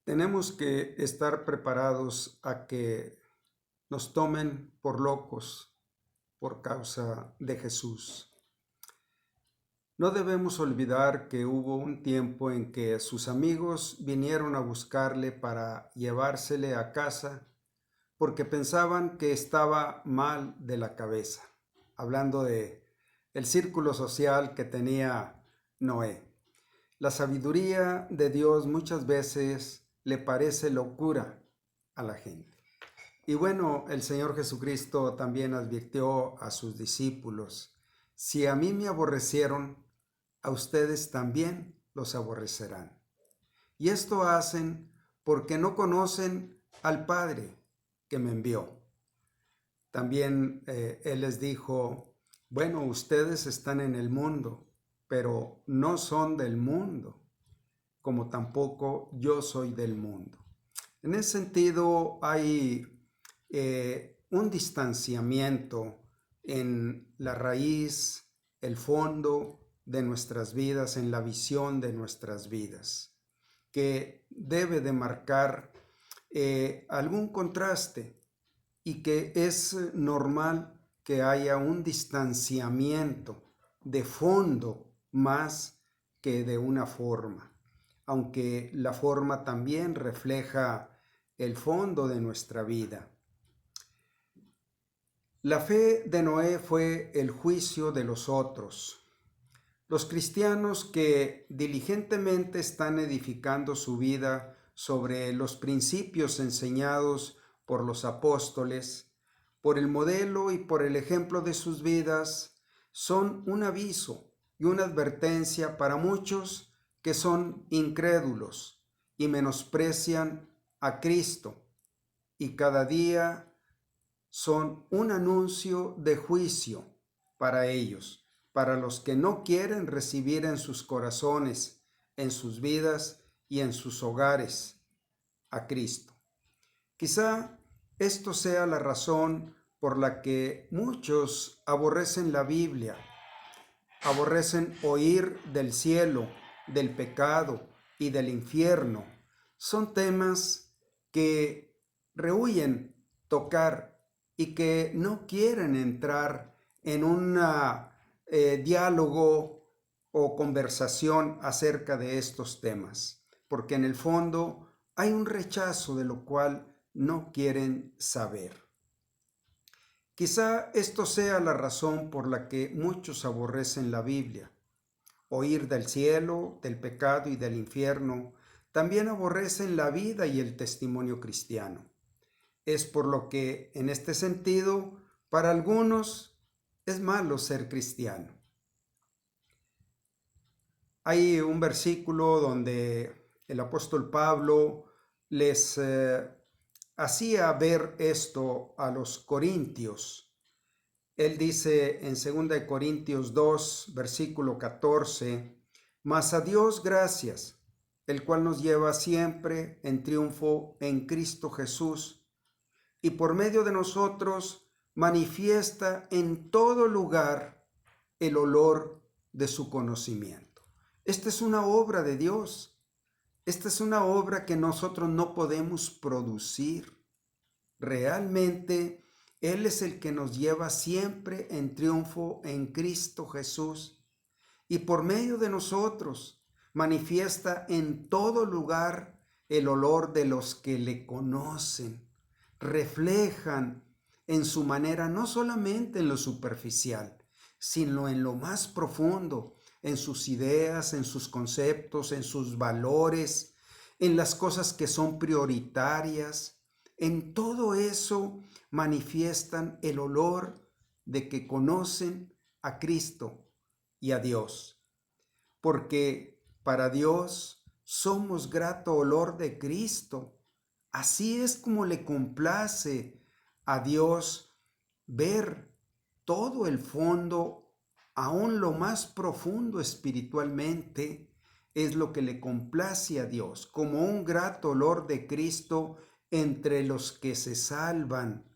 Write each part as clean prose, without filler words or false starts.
Tenemos que estar preparados a que nos tomen por locos por causa de Jesús. No debemos olvidar que hubo un tiempo en que sus amigos vinieron a buscarle para llevársele a casa porque pensaban que estaba mal de la cabeza, hablando de el círculo social que tenía Noé. La sabiduría de Dios muchas veces le parece locura a la gente. Y bueno, el Señor Jesucristo también advirtió a sus discípulos: si a mí me aborrecieron, a ustedes también los aborrecerán. Y esto hacen porque no conocen al Padre que me envió. También Él les dijo: bueno, ustedes están en el mundo, pero no son del mundo, como tampoco yo soy del mundo. En ese sentido, hay un distanciamiento en la raíz, el fondo de nuestras vidas, en la visión de nuestras vidas, que debe de marcar algún contraste y que es normal que haya un distanciamiento de fondo más que de una forma, aunque la forma también refleja el fondo de nuestra vida. La fe de Noé fue el juicio de los otros. Los cristianos que diligentemente están edificando su vida sobre los principios enseñados por los apóstoles, por el modelo y por el ejemplo de sus vidas, son un aviso y una advertencia para muchos que son incrédulos y menosprecian a Cristo, y cada día son un anuncio de juicio para ellos, para los que no quieren recibir en sus corazones, en sus vidas y en sus hogares a Cristo. Quizá esto sea la razón por la que muchos aborrecen la Biblia, aborrecen oír del cielo, del pecado y del infierno. Son temas que rehúyen tocar y que no quieren entrar en un diálogo o conversación acerca de estos temas, porque en el fondo hay un rechazo de lo cual no quieren saber. Quizá esto sea la razón por la que muchos aborrecen la Biblia. Oír del cielo, del pecado y del infierno, también aborrecen la vida y el testimonio cristiano. Es por lo que, en este sentido, para algunos es malo ser cristiano. Hay un versículo donde el apóstol Pablo les hacía ver esto a los corintios. Él dice en 2 Corintios 2, versículo 14, mas a Dios gracias, el cual nos lleva siempre en triunfo en Cristo Jesús, y por medio de nosotros manifiesta en todo lugar el olor de su conocimiento. Esta es una obra de Dios. Esta es una obra que nosotros no podemos producir. Realmente, Él es el que nos lleva siempre en triunfo en Cristo Jesús. Y por medio de nosotros manifiesta en todo lugar el olor de los que le conocen. Reflejan en su manera, no solamente en lo superficial, sino en lo más profundo, en sus ideas, en sus conceptos, en sus valores, en las cosas que son prioritarias. En todo eso manifiestan el olor de que conocen a Cristo y a Dios, porque para Dios somos grato olor de Cristo. Así es como le complace a Dios ver todo el fondo, aún lo más profundo espiritualmente, es lo que le complace a Dios, como un grato olor de Cristo entre los que se salvan.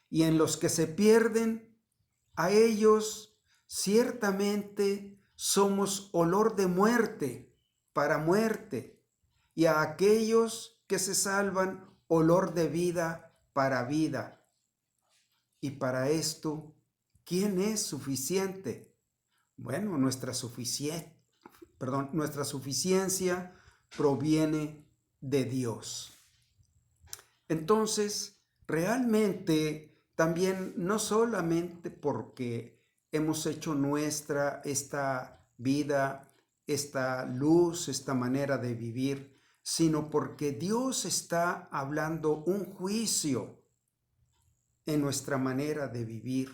Y en los que se pierden, a ellos ciertamente somos olor de muerte para muerte, y a aquellos que se salvan olor de vida para vida. Y para esto, ¿quién es suficiente? Bueno, nuestra suficiencia proviene de Dios. Entonces, realmente también no solamente porque hemos hecho nuestra esta vida, esta luz, esta manera de vivir, sino porque Dios está hablando un juicio en nuestra manera de vivir.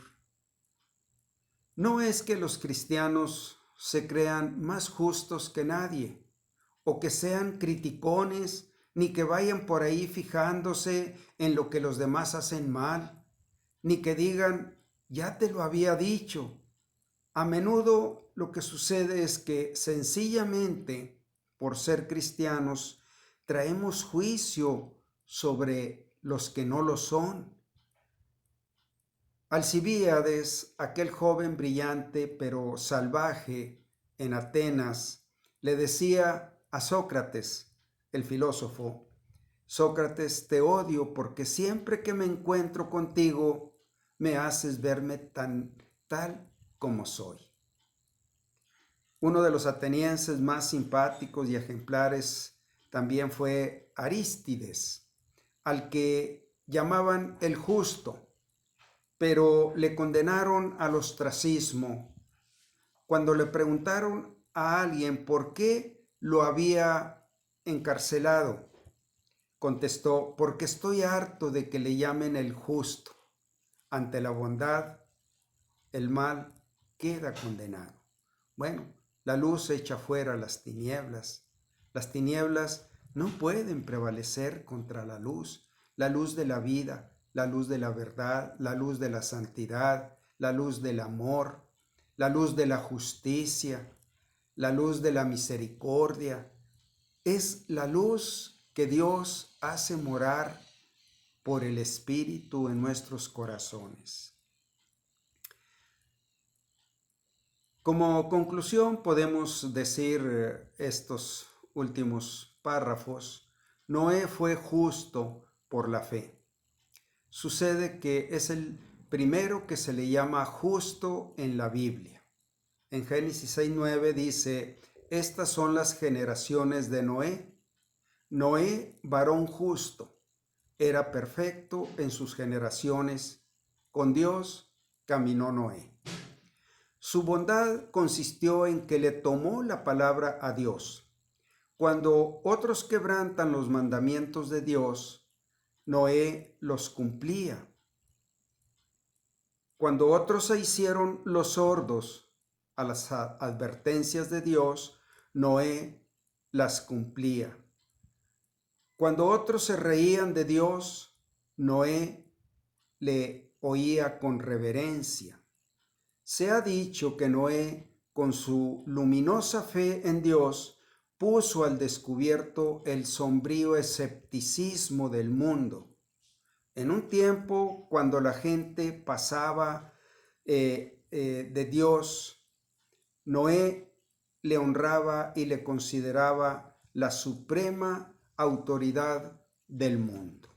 No es que los cristianos se crean más justos que nadie, o que sean criticones, ni que vayan por ahí fijándose en lo que los demás hacen mal, ni que digan, ya te lo había dicho. A menudo lo que sucede es que sencillamente, por ser cristianos, traemos juicio sobre los que no lo son. Alcibíades, aquel joven brillante pero salvaje en Atenas, le decía a Sócrates, el filósofo, Sócrates, te odio porque siempre que me encuentro contigo me haces verme tal como soy. Uno de los atenienses más simpáticos y ejemplares también fue Arístides, al que llamaban el justo, pero le condenaron al ostracismo. Cuando le preguntaron a alguien por qué lo había encarcelado, contestó, porque estoy harto de que le llamen el justo. Ante la bondad, el mal queda condenado. Bueno, la luz echa fuera las tinieblas. Las tinieblas no pueden prevalecer contra la luz de la vida, la luz de la verdad, la luz de la santidad, la luz del amor, la luz de la justicia, la luz de la misericordia. Es la luz que Dios hace morar por el Espíritu en nuestros corazones. Como conclusión podemos decir estos últimos párrafos, Noé fue justo por la fe. Sucede que es el primero que se le llama justo en la Biblia. En Génesis 6:9 dice, estas son las generaciones de Noé. Noé, varón justo, era perfecto en sus generaciones. Con Dios caminó Noé. Su bondad consistió en que le tomó la palabra a Dios. Cuando otros quebrantan los mandamientos de Dios, Noé los cumplía. Cuando otros se hicieron los sordos a las advertencias de Dios, Noé las cumplía. Cuando otros se reían de Dios, Noé le oía con reverencia. Se ha dicho que Noé, con su luminosa fe en Dios, puso al descubierto el sombrío escepticismo del mundo. En un tiempo cuando la gente pasaba de Dios, Noé le honraba y le consideraba la suprema autoridad del mundo.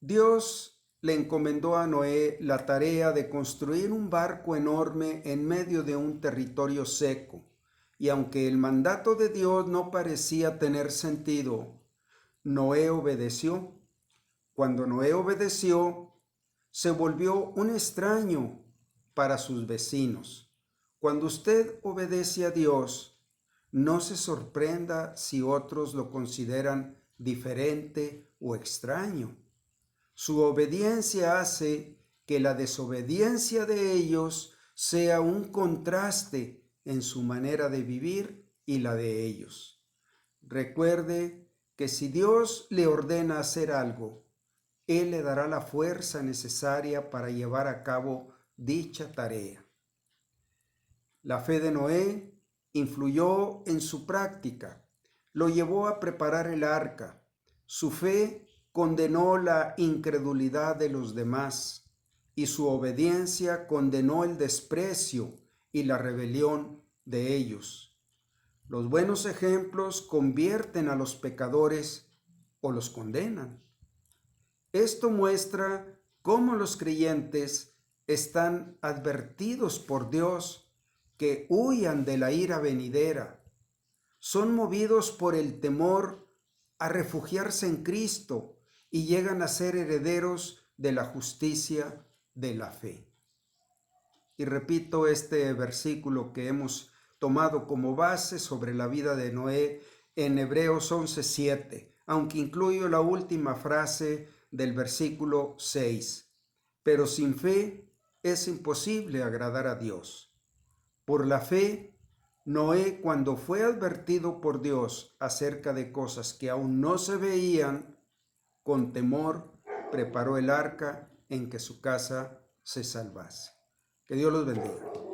Dios le encomendó a Noé la tarea de construir un barco enorme en medio de un territorio seco, y aunque el mandato de Dios no parecía tener sentido, Noé obedeció. Cuando Noé obedeció, se volvió un extraño para sus vecinos. Cuando usted obedece a Dios, no se sorprenda si otros lo consideran diferente o extraño. Su obediencia hace que la desobediencia de ellos sea un contraste en su manera de vivir y la de ellos. Recuerde que si Dios le ordena hacer algo, Él le dará la fuerza necesaria para llevar a cabo dicha tarea. La fe de Noé influyó en su práctica, lo llevó a preparar el arca. Su fe condenó la incredulidad de los demás y su obediencia condenó el desprecio y la rebelión de ellos. Los buenos ejemplos convierten a los pecadores o los condenan. Esto muestra cómo los creyentes están advertidos por Dios que huyan de la ira venidera. Son movidos por el temor a refugiarse en Cristo y llegan a ser herederos de la justicia de la fe. Y repito este versículo que hemos tomado como base sobre la vida de Noé en Hebreos 11:7, aunque incluyo la última frase del versículo 6. Pero sin fe es imposible agradar a Dios. Por la fe, Noé, cuando fue advertido por Dios acerca de cosas que aún no se veían, con temor preparó el arca en que su casa se salvase. Que Dios los bendiga.